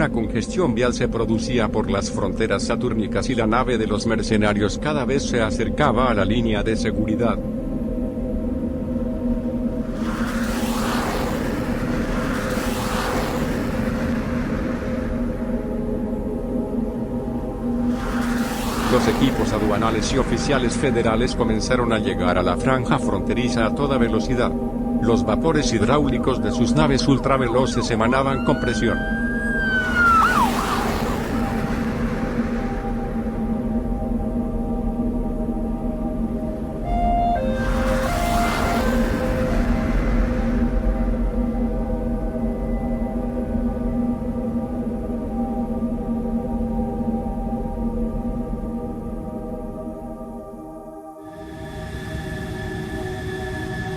La congestión vial se producía por las fronteras satúrnicas y la nave de los mercenarios cada vez se acercaba a la línea de seguridad. Los equipos aduanales y oficiales federales comenzaron a llegar a la franja fronteriza a toda velocidad. Los vapores hidráulicos de sus naves ultraveloces emanaban con presión.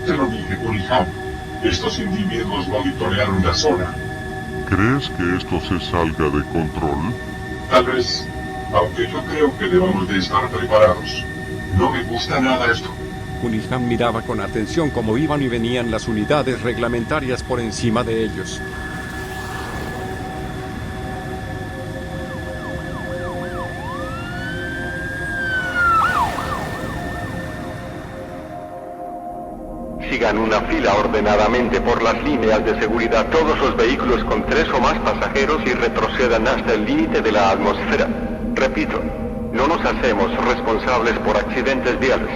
Te lo dije, Cunningham. Estos individuos monitorearon la zona. ¿Crees que esto se salga de control? Tal vez, aunque yo creo que debemos de estar preparados. No me gusta nada esto. Cunningham miraba con atención cómo iban y venían las unidades reglamentarias por encima de ellos. Sigan una fila ordenadamente por las líneas de seguridad todos los vehículos con 3 o más pasajeros y retrocedan hasta el límite de la atmósfera. Repito, no nos hacemos responsables por accidentes viales.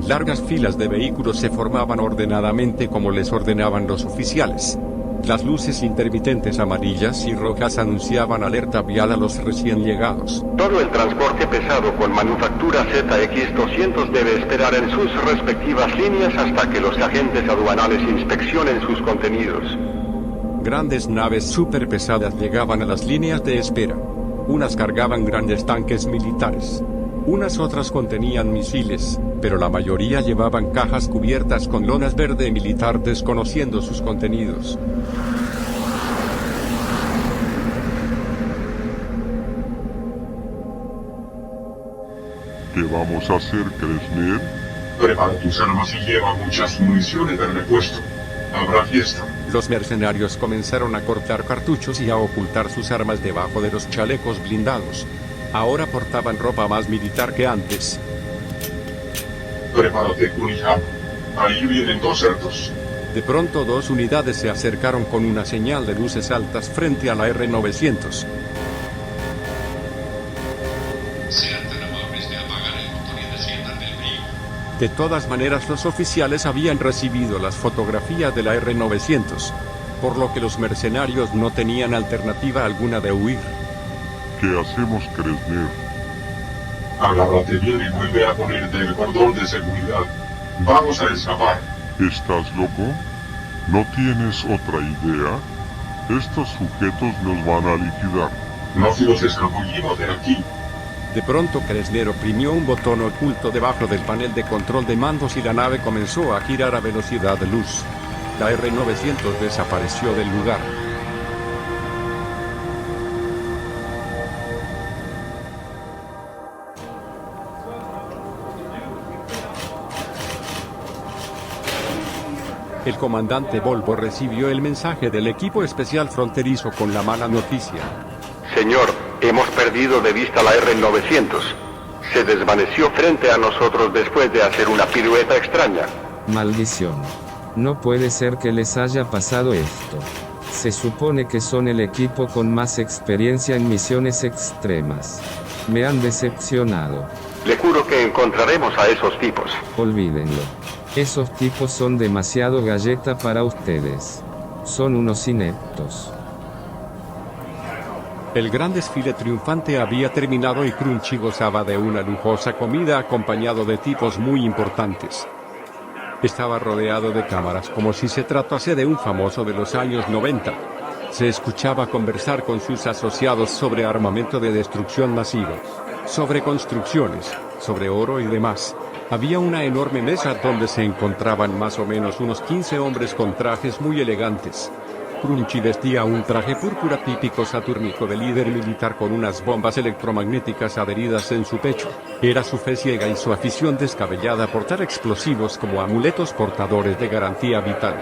Largas filas de vehículos se formaban ordenadamente como les ordenaban los oficiales. Las luces intermitentes amarillas y rojas anunciaban alerta vial a los recién llegados. Todo el transporte pesado con manufactura ZX-200 debe esperar en sus respectivas líneas hasta que los agentes aduanales inspeccionen sus contenidos. Grandes naves superpesadas llegaban a las líneas de espera. Unas cargaban grandes tanques militares. Unas otras contenían misiles, pero la mayoría llevaban cajas cubiertas con lonas verde militar desconociendo sus contenidos. ¿Qué vamos a hacer, Krasner? Prepara tus armas y lleva muchas municiones de repuesto. Habrá fiesta. Los mercenarios comenzaron a cortar cartuchos y a ocultar sus armas debajo de los chalecos blindados. Ahora portaban ropa más militar que antes. Prepárate, Cunningham. Ahí vienen 2 cerdos. De pronto 2 unidades se acercaron con una señal de luces altas frente a la R-900. Sean tan amables de apagar el motor y desciendan del vehículo. De todas maneras, los oficiales habían recibido las fotografías de la R-900, por lo que los mercenarios no tenían alternativa alguna de huir. ¿Qué hacemos, Krasner? Agárrate bien y vuelve a ponerte el cordón de seguridad. Vamos a escapar. ¿Estás loco? ¿No tienes otra idea? Estos sujetos nos van a liquidar. No si nos escabullimos de aquí. De pronto Krasner oprimió un botón oculto debajo del panel de control de mandos y la nave comenzó a girar a velocidad de luz. La R-900 desapareció del lugar. El comandante Volvo recibió el mensaje del equipo especial fronterizo con la mala noticia. Señor, hemos perdido de vista la R-900. Se desvaneció frente a nosotros después de hacer una pirueta extraña. Maldición. No puede ser que les haya pasado esto. Se supone que son el equipo con más experiencia en misiones extremas. Me han decepcionado. Le juro que encontraremos a esos tipos. Olvídenlo. Esos tipos son demasiado galleta para ustedes. Son unos ineptos. El gran desfile triunfante había terminado y Crunchy gozaba de una lujosa comida acompañado de tipos muy importantes. Estaba rodeado de cámaras como si se tratase de un famoso de los años 90. Se escuchaba conversar con sus asociados sobre armamento de destrucción masiva, sobre construcciones, sobre oro y demás. Había una enorme mesa donde se encontraban más o menos unos 15 hombres con trajes muy elegantes. Crunchy vestía un traje púrpura típico satúrnico de líder militar con unas bombas electromagnéticas adheridas en su pecho. Era su fe ciega y su afición descabellada por portar explosivos como amuletos portadores de garantía vital.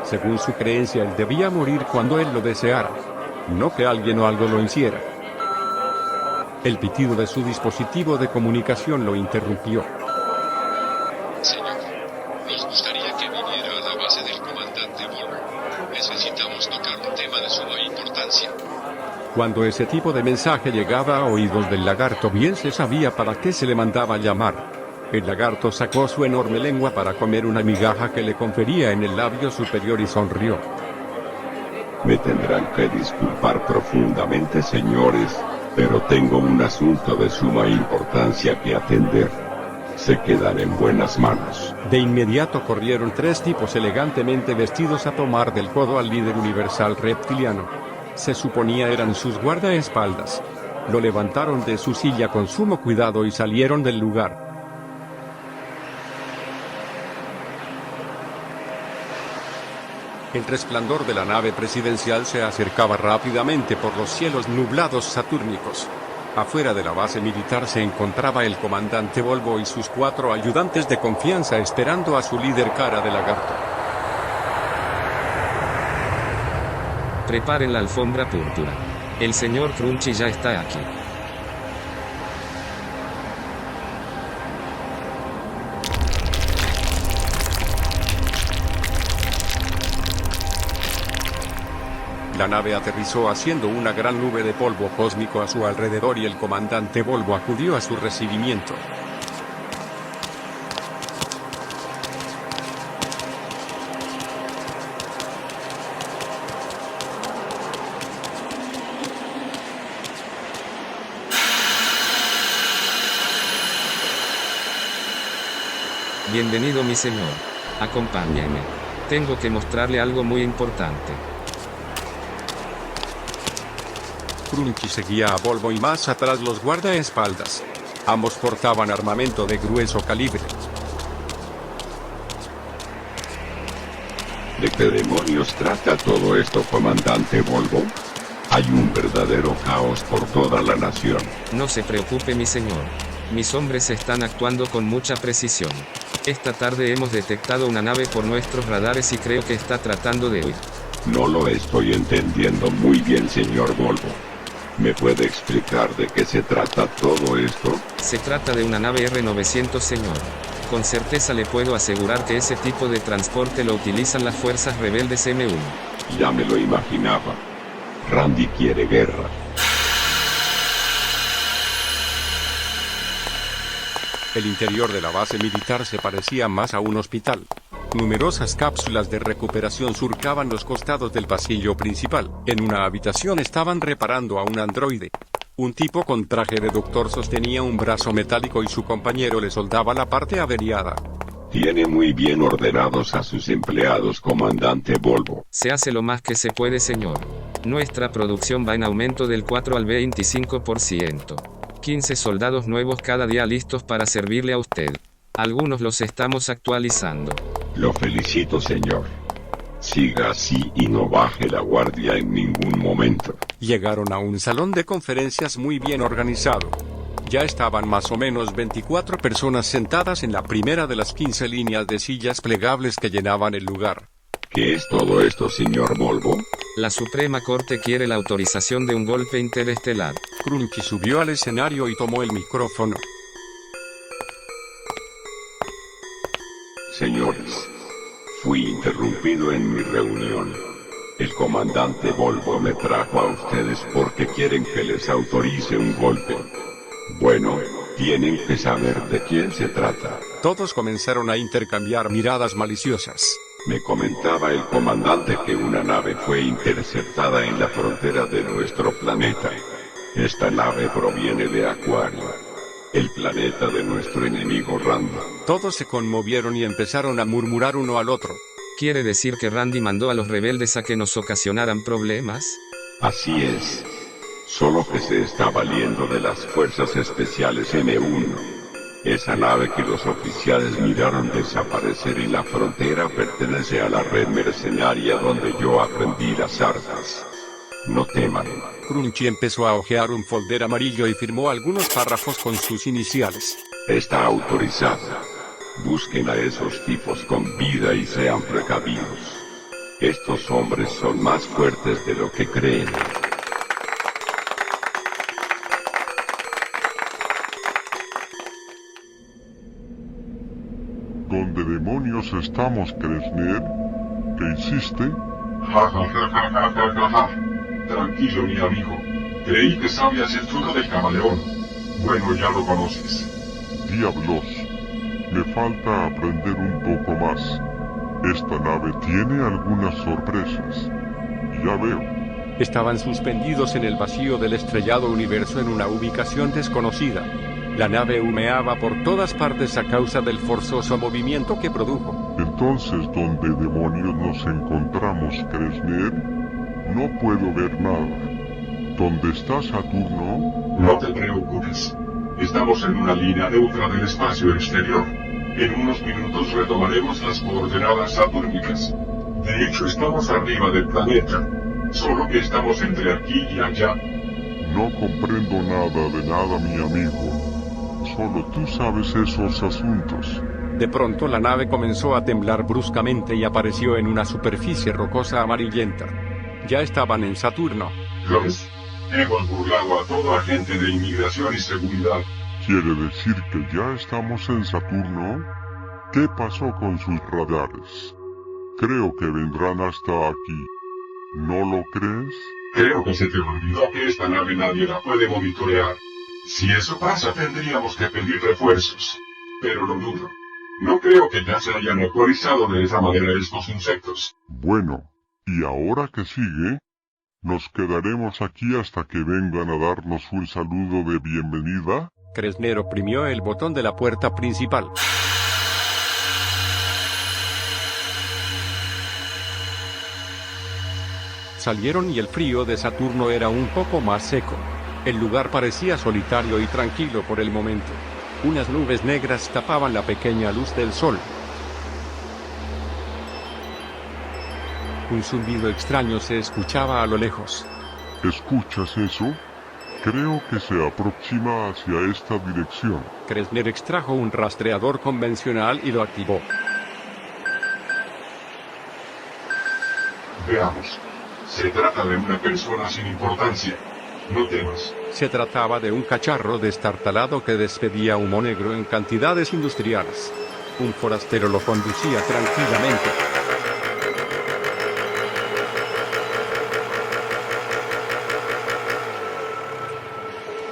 Según su creencia, él debía morir cuando él lo deseara, no que alguien o algo lo hiciera. El pitido de su dispositivo de comunicación lo interrumpió. Señor, nos gustaría que viniera a la base del comandante Volvo. Necesitamos tocar un tema de suma importancia. Cuando ese tipo de mensaje llegaba a oídos del lagarto, bien se sabía para qué se le mandaba llamar. El lagarto sacó su enorme lengua para comer una migaja que le confería en el labio superior y sonrió. Me tendrán que disculpar profundamente, señores, pero tengo un asunto de suma importancia que atender. Se quedan en buenas manos. De inmediato corrieron 3 tipos elegantemente vestidos a tomar del codo al líder universal reptiliano. Se suponía eran sus guardaespaldas. Lo levantaron de su silla con sumo cuidado y salieron del lugar. El resplandor de la nave presidencial se acercaba rápidamente por los cielos nublados satúrnicos. Afuera de la base militar se encontraba el comandante Volvo y sus 4 ayudantes de confianza esperando a su líder cara de lagarto. Preparen la alfombra púrpura. El señor Crunchy ya está aquí. La nave aterrizó haciendo una gran nube de polvo cósmico a su alrededor y el comandante Volvo acudió a su recibimiento. Bienvenido, mi señor. Acompáñeme. Tengo que mostrarle algo muy importante. Crunchy seguía a Volvo y más atrás los guardaespaldas. Ambos portaban armamento de grueso calibre. ¿De qué demonios trata todo esto, comandante Volvo? Hay un verdadero caos por toda la nación. No se preocupe, mi señor. Mis hombres están actuando con mucha precisión. Esta tarde hemos detectado una nave por nuestros radares y creo que está tratando de huir. No lo estoy entendiendo muy bien, señor Volvo. ¿Me puede explicar de qué se trata todo esto? Se trata de una nave R-900, señor. Con certeza le puedo asegurar que ese tipo de transporte lo utilizan las fuerzas rebeldes M1. Ya me lo imaginaba. Randy quiere guerra. El interior de la base militar se parecía más a un hospital. Numerosas cápsulas de recuperación surcaban los costados del pasillo principal. En una habitación estaban reparando a un androide. Un tipo con traje de doctor sostenía un brazo metálico y su compañero le soldaba la parte averiada. Tiene muy bien ordenados a sus empleados, comandante Volvo. Se hace lo más que se puede, señor. Nuestra producción va en aumento del 4 al 25%. 15 soldados nuevos cada día listos para servirle a usted. Algunos los estamos actualizando. Lo felicito, señor. Siga así y no baje la guardia en ningún momento. Llegaron a un salón de conferencias muy bien organizado. Ya estaban más o menos 24 personas sentadas en la primera de las 15 líneas de sillas plegables que llenaban el lugar. ¿Qué es todo esto, señor Volvo? La Suprema Corte quiere la autorización de un golpe interestelar. Crunchy subió al escenario y tomó el micrófono. Señores, fui interrumpido en mi reunión. El comandante Volvo me trajo a ustedes porque quieren que les autorice un golpe. Bueno, tienen que saber de quién se trata. Todos comenzaron a intercambiar miradas maliciosas. Me comentaba el comandante que una nave fue interceptada en la frontera de nuestro planeta. Esta nave proviene de Acuario, el planeta de nuestro enemigo Randy. Todos se conmovieron y empezaron a murmurar uno al otro. ¿Quiere decir que Randy mandó a los rebeldes a que nos ocasionaran problemas? Así es. Solo que se está valiendo de las fuerzas especiales M1. Esa nave que los oficiales miraron desaparecer en la frontera pertenece a la red mercenaria donde yo aprendí las artes. No teman. Crunchy empezó a hojear un folder amarillo y firmó algunos párrafos con sus iniciales. Está autorizada. Busquen a esos tipos con vida y sean precavidos. Estos hombres son más fuertes de lo que creen. ¿Dónde demonios estamos, Kressner? ¿Qué hiciste? Tranquilo, mi amigo. Creí que sabías el truco del camaleón. Bueno, ya lo conoces. Diablos. Me falta aprender un poco más. Esta nave tiene algunas sorpresas. Ya veo. Estaban suspendidos en el vacío del estrellado universo en una ubicación desconocida. La nave humeaba por todas partes a causa del forzoso movimiento que produjo. Entonces, ¿dónde demonios nos encontramos, Kressner? No puedo ver nada. ¿Dónde está Saturno? No te preocupes. Estamos en una línea neutra del espacio exterior. En unos minutos retomaremos las coordenadas satúrnicas. De hecho, estamos arriba del planeta. Solo que estamos entre aquí y allá. No comprendo nada de nada, mi amigo. Solo tú sabes esos asuntos. De pronto la nave comenzó a temblar bruscamente y apareció en una superficie rocosa amarillenta. Ya estaban en Saturno. ¿Lo ves? Hemos burlado a todo agente de inmigración y seguridad. ¿Quiere decir que ya estamos en Saturno? ¿Qué pasó con sus radares? Creo que vendrán hasta aquí. ¿No lo crees? Creo que se te olvidó que esta nave nadie la puede monitorear. Si eso pasa, tendríamos que pedir refuerzos. Pero lo dudo. No creo que ya se hayan actualizado de esa manera estos insectos. Bueno, ¿y ahora qué sigue? ¿Nos quedaremos aquí hasta que vengan a darnos un saludo de bienvenida? Kressner oprimió el botón de la puerta principal. Salieron y el frío de Saturno era un poco más seco. El lugar parecía solitario y tranquilo por el momento. Unas nubes negras tapaban la pequeña luz del sol. Un zumbido extraño se escuchaba a lo lejos. ¿Escuchas eso? Creo que se aproxima hacia esta dirección. Kressner extrajo un rastreador convencional y lo activó. Veamos. Se trata de una persona sin importancia. No temas. Se trataba de un cacharro destartalado que despedía humo negro en cantidades industriales. Un forastero lo conducía tranquilamente.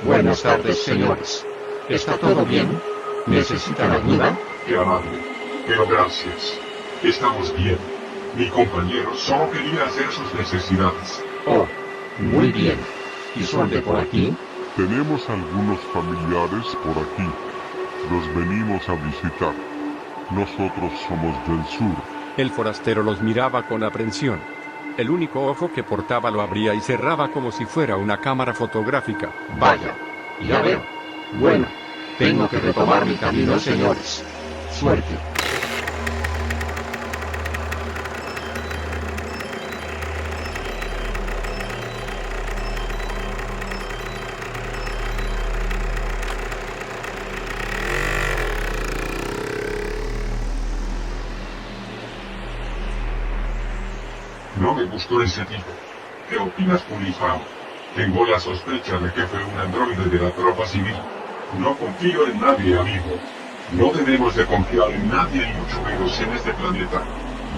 Buenas tardes, señores. ¿Está todo bien? ¿Necesitan ayuda? Qué amable. Pero gracias. Estamos bien. Mi compañero solo quería hacer sus necesidades. Oh, muy bien. ¿Y son de por aquí? Tenemos algunos familiares por aquí. Los venimos a visitar. Nosotros somos del sur. El forastero los miraba con aprensión. El único ojo que portaba lo abría y cerraba como si fuera una cámara fotográfica. Vaya, ya veo. Bueno, tengo que retomar mi camino, señores. Suerte. No me gustó ese tipo. ¿Qué opinas, Pulifao? Tengo la sospecha de que fue un androide de la tropa civil. No confío en nadie, amigo. No debemos de confiar en nadie y mucho menos en este planeta.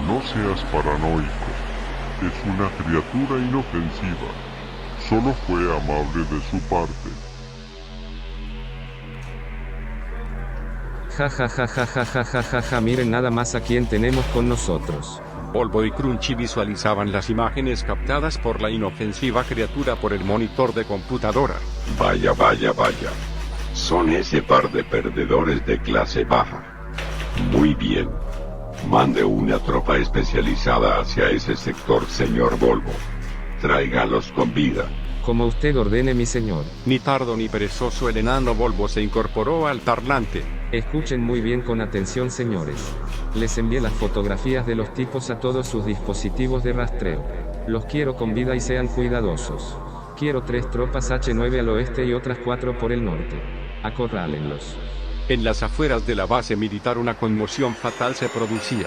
No seas paranoico. Es una criatura inofensiva. Solo fue amable de su parte. Ja ja ja ja ja ja ja ja ja, miren nada más a quién tenemos con nosotros. Polvo y Crunchy visualizaban las imágenes captadas por la inofensiva criatura por el monitor de computadora. Vaya, vaya, vaya. Son ese par de perdedores de clase baja. Muy bien. Mande una tropa especializada hacia ese sector, señor Volvo. Tráigalos con vida. Como usted ordene, mi señor. Ni tardo ni perezoso, el enano Volvo se incorporó al parlante. Escuchen muy bien con atención, señores. Les envié las fotografías de los tipos a todos sus dispositivos de rastreo. Los quiero con vida y sean cuidadosos. Quiero 3 tropas H9 al oeste y otras 4 por el norte. Acorrálenlos. En las afueras de la base militar una conmoción fatal se producía.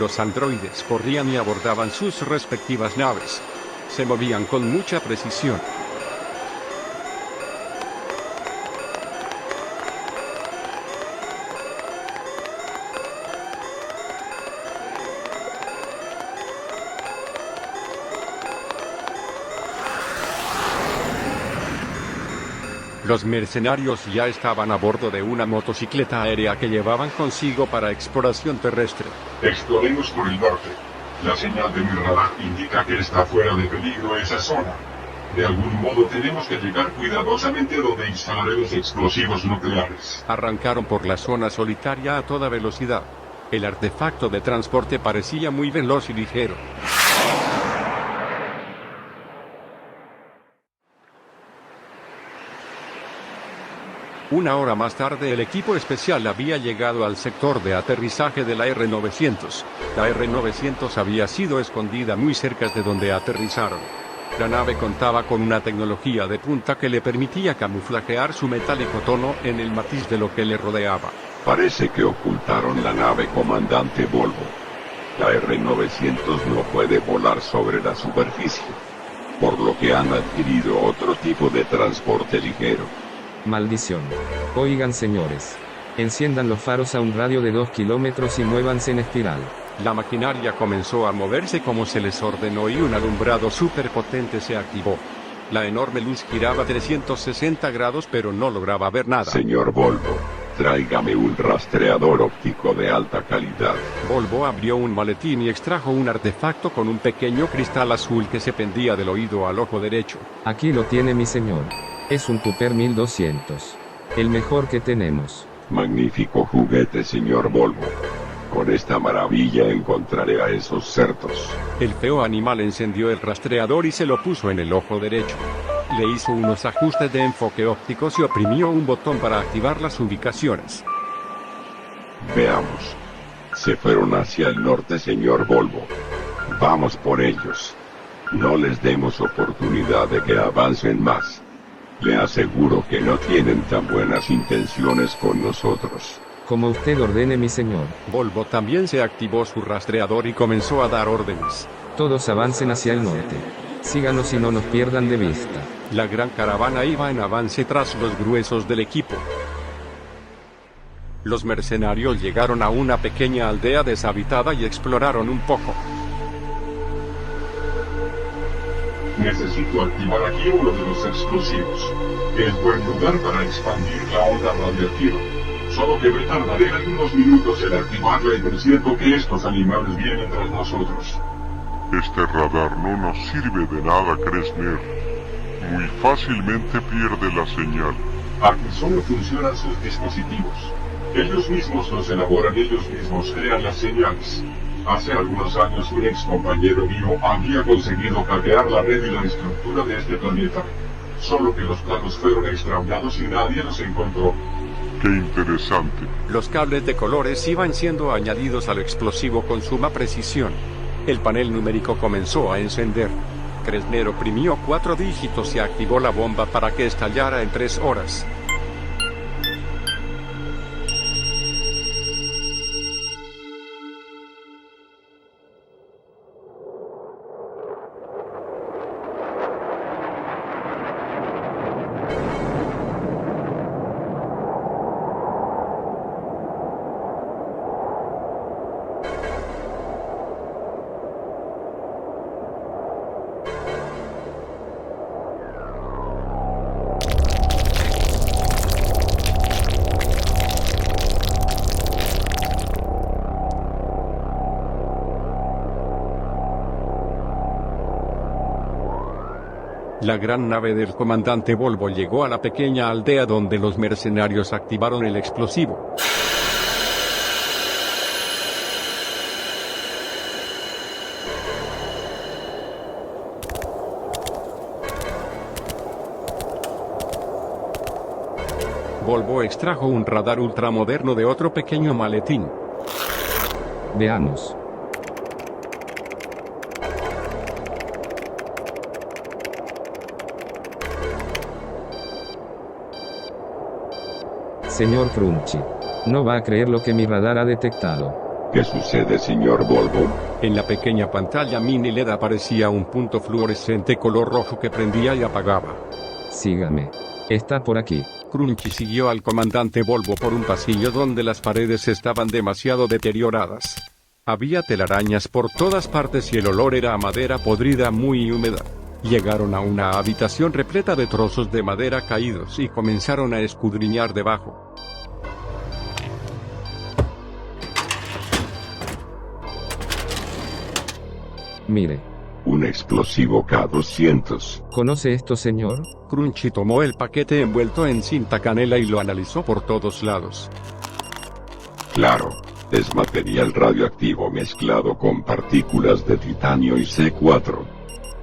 Los androides corrían y abordaban sus respectivas naves. Se movían con mucha precisión. Los mercenarios ya estaban a bordo de una motocicleta aérea que llevaban consigo para exploración terrestre. Exploremos por el norte. La señal de mi radar indica que está fuera de peligro esa zona. De algún modo tenemos que llegar cuidadosamente donde instalaremos explosivos nucleares. Arrancaron por la zona solitaria a toda velocidad. El artefacto de transporte parecía muy veloz y ligero. Una hora más tarde el equipo especial había llegado al sector de aterrizaje de la R-900. La R-900 había sido escondida muy cerca de donde aterrizaron. La nave contaba con una tecnología de punta que le permitía camuflajear su metálico tono en el matiz de lo que le rodeaba. Parece que ocultaron la nave comandante Volvo. La R-900 no puede volar sobre la superficie, por lo que han adquirido otro tipo de transporte ligero. Maldición. Oigan, señores. Enciendan los faros a un radio de 2 kilómetros y muévanse en espiral. La maquinaria comenzó a moverse como se les ordenó y un alumbrado superpotente se activó. La enorme luz giraba 360 grados pero no lograba ver nada. Señor Volvo, tráigame un rastreador óptico de alta calidad. Volvo abrió un maletín y extrajo un artefacto con un pequeño cristal azul que se pendía del oído al ojo derecho. Aquí lo tiene, mi señor. Es un Cooper 1200. El mejor que tenemos. Magnífico juguete, señor Volvo. Con esta maravilla encontraré a esos cerdos. El feo animal encendió el rastreador y se lo puso en el ojo derecho. Le hizo unos ajustes de enfoque ópticos y oprimió un botón para activar las ubicaciones. Veamos. Se fueron hacia el norte, señor Volvo. Vamos por ellos. No les demos oportunidad de que avancen más. Le aseguro que no tienen tan buenas intenciones con nosotros. Como usted ordene, mi señor. Volvo también se activó su rastreador y comenzó a dar órdenes. Todos avancen hacia el norte. Síganos y no nos pierdan de vista. La gran caravana iba en avance tras los gruesos del equipo. Los mercenarios llegaron a una pequeña aldea deshabitada y exploraron un poco. Necesito activar aquí uno de los explosivos. Es buen lugar para expandir la onda radiactiva. Solo que me tardaré algunos minutos en activarla y presiento que estos animales vienen tras nosotros. Este radar no nos sirve de nada, Kressner. Muy fácilmente pierde la señal. Aquí solo funcionan sus dispositivos. Ellos mismos los elaboran, ellos mismos crean las señales. Hace algunos años un ex compañero mío había conseguido hackear la red y la estructura de este planeta. Solo que los planos fueron extraviados y nadie los encontró. ¡Qué interesante! Los cables de colores iban siendo añadidos al explosivo con suma precisión. El panel numérico comenzó a encender. Kressner oprimió 4 dígitos y activó la bomba para que estallara en 3 horas. La gran nave del comandante Volvo llegó a la pequeña aldea donde los mercenarios activaron el explosivo. Volvo extrajo un radar ultramoderno de otro pequeño maletín. Veamos. Señor Crunchy, no va a creer lo que mi radar ha detectado. ¿Qué sucede, señor Volvo? En la pequeña pantalla mini LED aparecía un punto fluorescente color rojo que prendía y apagaba. Sígame. Está por aquí. Crunchy siguió al comandante Volvo por un pasillo donde las paredes estaban demasiado deterioradas. Había telarañas por todas partes y el olor era a madera podrida muy húmeda. Llegaron a una habitación repleta de trozos de madera caídos y comenzaron a escudriñar debajo. Mire. Un explosivo K-200. ¿Conoce esto, señor? Crunchy tomó el paquete envuelto en cinta canela y lo analizó por todos lados. Claro, es material radioactivo mezclado con partículas de titanio y C4.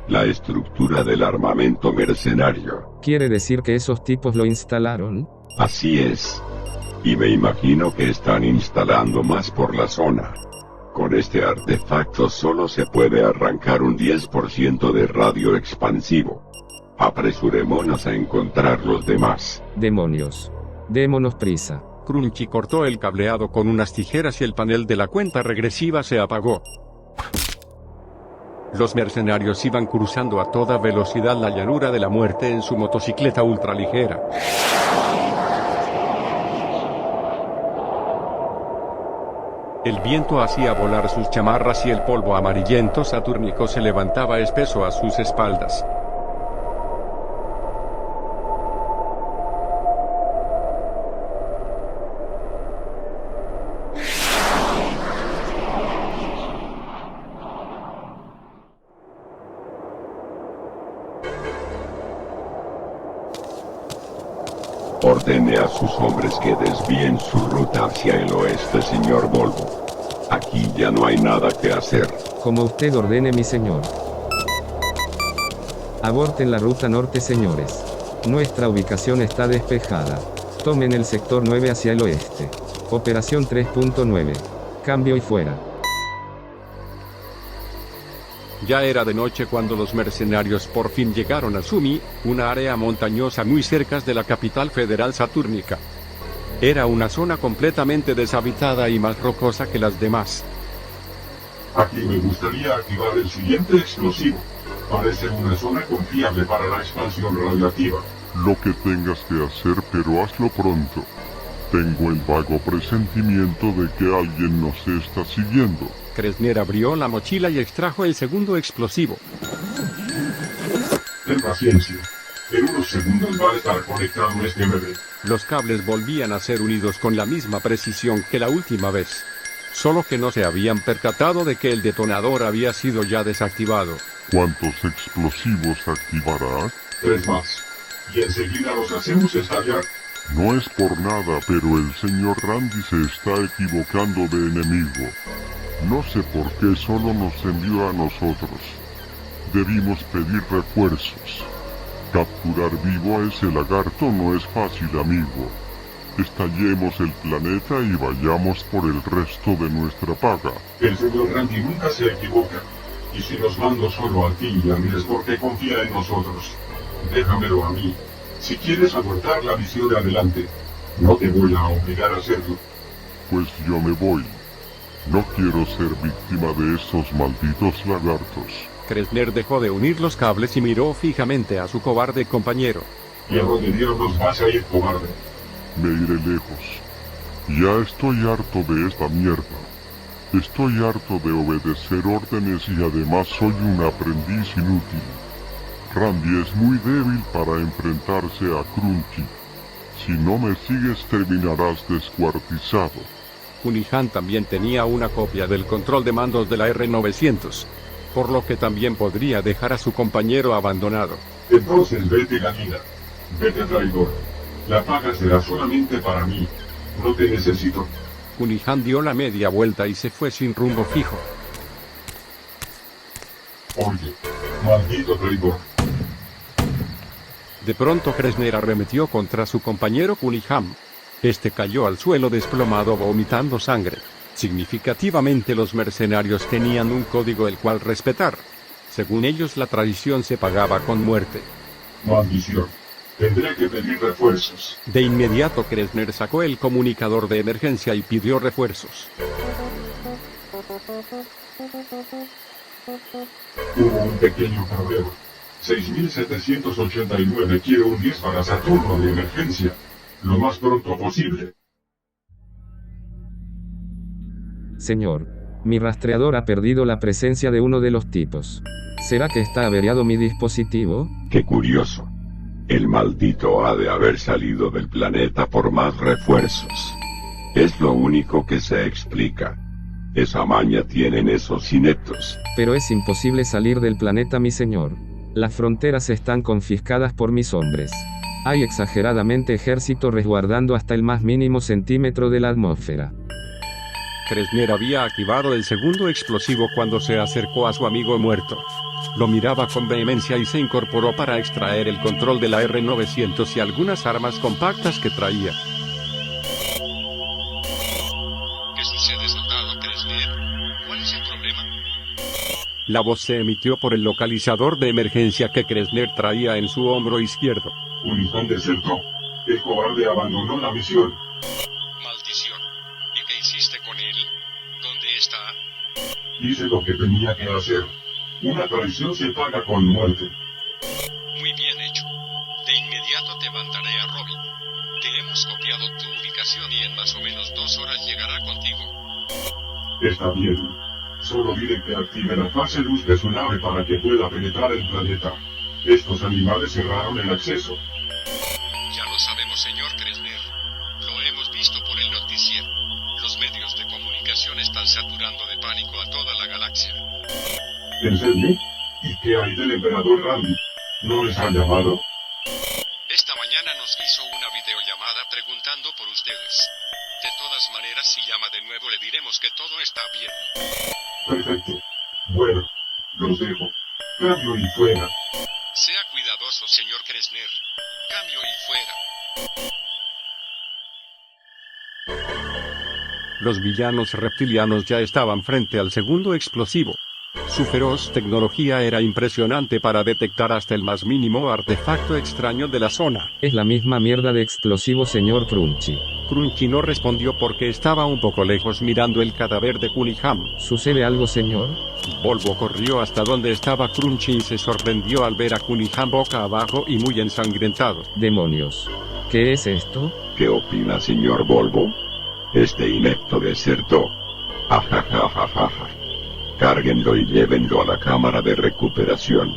La estructura del armamento mercenario. ¿Quiere decir que esos tipos lo instalaron? Así es. Y me imagino que están instalando más por la zona. Con este artefacto solo se puede arrancar un 10% de radio expansivo. Apresurémonos a encontrar los demás. Demonios. Démonos prisa. Crunchy cortó el cableado con unas tijeras y el panel de la cuenta regresiva se apagó. Los mercenarios iban cruzando a toda velocidad la llanura de la muerte en su motocicleta ultraligera. El viento hacía volar sus chamarras y el polvo amarillento satúrnico se levantaba espeso a sus espaldas. Ordene a sus hombres que desvíen su ruta hacia el oeste, señor Volvo. Aquí ya no hay nada que hacer. Como usted ordene, mi señor. Aborten la ruta norte, señores. Nuestra ubicación está despejada. Tomen el sector 9 hacia el oeste. Operación 3.9. Cambio y fuera. Ya era de noche cuando los mercenarios por fin llegaron a Sumi, una área montañosa muy cerca de la capital federal satúrnica. Era una zona completamente deshabitada y más rocosa que las demás. Aquí me gustaría activar el siguiente explosivo. Parece una zona confiable para la expansión radioactiva. Lo que tengas que hacer, pero hazlo pronto. Tengo el vago presentimiento de que alguien nos está siguiendo. Kressner abrió la mochila y extrajo el segundo explosivo. Ten paciencia. En unos segundos va a estar conectado este bebé. Los cables volvían a ser unidos con la misma precisión que la última vez. Solo que no se habían percatado de que el detonador había sido ya desactivado. ¿Cuántos explosivos activarás? 3 más. Y enseguida los hacemos estallar. No es por nada, pero el señor Randy se está equivocando de enemigo. No sé por qué solo nos envió a nosotros. Debimos pedir refuerzos. Capturar vivo a ese lagarto no es fácil, amigo. Estallemos el planeta y vayamos por el resto de nuestra paga. El señor Randy nunca se equivoca. Y si nos mando solo a ti y a mí es porque confía en nosotros. Déjamelo a mí. Si quieres abortar la misión de adelante, no te voy a obligar a hacerlo. Pues yo me voy. No quiero ser víctima de esos malditos lagartos. Kressner dejó de unir los cables y miró fijamente a su cobarde compañero. ¿Y a dónde diablos vas a ir, cobarde? Me iré lejos. Ya estoy harto de esta mierda. Estoy harto de obedecer órdenes y además soy un aprendiz inútil. Randy es muy débil para enfrentarse a Crunchy. Si no me sigues terminarás descuartizado. Cunningham también tenía una copia del control de mandos de la R-900, por lo que también podría dejar a su compañero abandonado. Entonces vete, gallina. Vete, traidor. La paga será solamente para mí. No te necesito. Cunningham dio la media vuelta y se fue sin rumbo fijo. Oye, maldito traidor. De pronto Kressner arremetió contra su compañero Cunningham. Este cayó al suelo desplomado vomitando sangre. Significativamente los mercenarios tenían un código el cual respetar. Según ellos la traición se pagaba con muerte. Maldición. Tendré que pedir refuerzos. De inmediato Kressner sacó el comunicador de emergencia y pidió refuerzos. Hubo un pequeño problema. 6789 quiero un 10 para Saturno de emergencia. Lo más pronto posible. Señor, mi rastreador ha perdido la presencia de uno de los tipos. ¿Será que está averiado mi dispositivo? Qué curioso. El maldito ha de haber salido del planeta por más refuerzos. Es lo único que se explica. Esa maña tienen esos ineptos. Pero es imposible salir del planeta, mi señor. Las fronteras están confiscadas por mis hombres. Hay exageradamente ejército resguardando hasta el más mínimo centímetro de la atmósfera. Kressner había activado el segundo explosivo cuando se acercó a su amigo muerto. Lo miraba con vehemencia y se incorporó para extraer el control de la R-900 y algunas armas compactas que traía. ¿Qué sucede, soldado Kressner? ¿Cuál es el problema? La voz se emitió por el localizador de emergencia que Kressner traía en su hombro izquierdo. Cunningham desertó. El cobarde abandonó la misión. Maldición. ¿Y qué hiciste con él? ¿Dónde está? Hice lo que tenía que hacer. Una traición se paga con muerte. Muy bien hecho. De inmediato te mandaré a Robin, que hemos copiado tu ubicación y en más o menos 2 horas llegará contigo. Está bien. Solo dile que active la fase luz de su nave para que pueda penetrar el planeta. Estos animales cerraron el acceso. Ya lo sabemos, señor Kressner. Lo hemos visto por el noticiero. Los medios de comunicación están saturando de pánico a toda la galaxia. ¿En serio? ¿Y qué hay del emperador Randy? ¿No les ha llamado? Esta mañana nos hizo una videollamada preguntando por ustedes. De todas maneras, si llama de nuevo le diremos que todo está bien. Perfecto. Bueno, los dejo. Cambio y fuera. Sea cuidadoso, señor Kressner. Cambio y fuera. Los villanos reptilianos ya estaban frente al segundo explosivo. Su feroz tecnología era impresionante para detectar hasta el más mínimo artefacto extraño de la zona. Es la misma mierda de explosivo, señor Crunchy. Crunchy no respondió porque estaba un poco lejos mirando el cadáver de Cunningham. ¿Sucede algo, señor? Volvo corrió hasta donde estaba Crunchy y se sorprendió al ver a Cunningham boca abajo y muy ensangrentado. Demonios. ¿Qué es esto? ¿Qué opina, señor Volvo? Este inepto desertó. Ajajajajaja. Cárguenlo y llévenlo a la cámara de recuperación.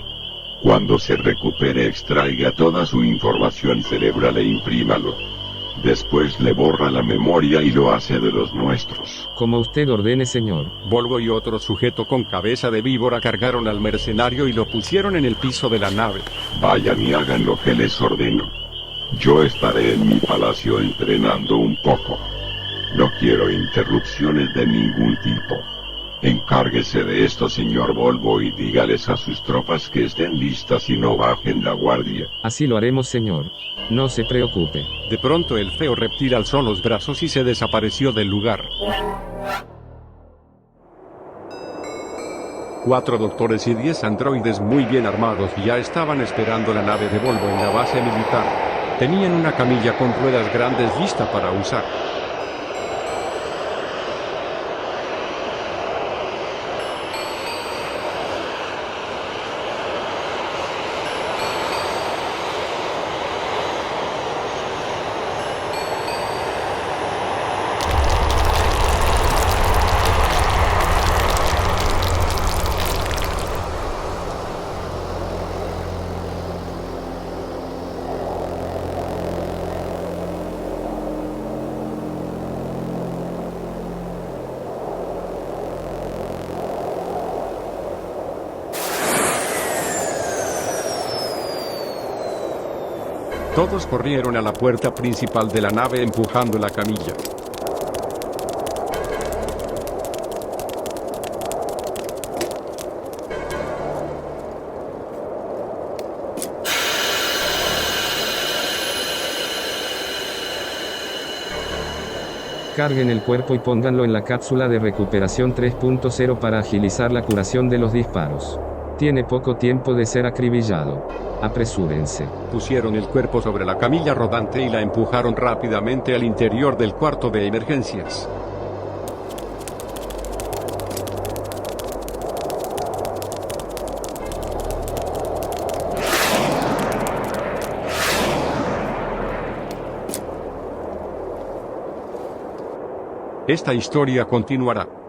Cuando se recupere, extraiga toda su información cerebral e imprímalo. Después le borra la memoria y lo hace de los nuestros. Como usted ordene, señor. Volvo y otro sujeto con cabeza de víbora cargaron al mercenario y lo pusieron en el piso de la nave. Vayan y hagan lo que les ordeno. Yo estaré en mi palacio entrenando un poco. No quiero interrupciones de ningún tipo. Encárguese de esto, señor Volvo, y dígales a sus tropas que estén listas y no bajen la guardia. Así lo haremos, señor. No se preocupe. De pronto el feo reptil alzó los brazos y se desapareció del lugar. 4 doctores y 10 androides muy bien armados ya estaban esperando la nave de Volvo en la base militar. Tenían una camilla con ruedas grandes lista para usar. Todos corrieron a la puerta principal de la nave empujando la camilla. Descarguen el cuerpo y pónganlo en la cápsula de recuperación 3.0 para agilizar la curación de los disparos. Tiene poco tiempo de ser acribillado. Apresúrense. Pusieron el cuerpo sobre la camilla rodante y la empujaron rápidamente al interior del cuarto de emergencias. Esta historia continuará.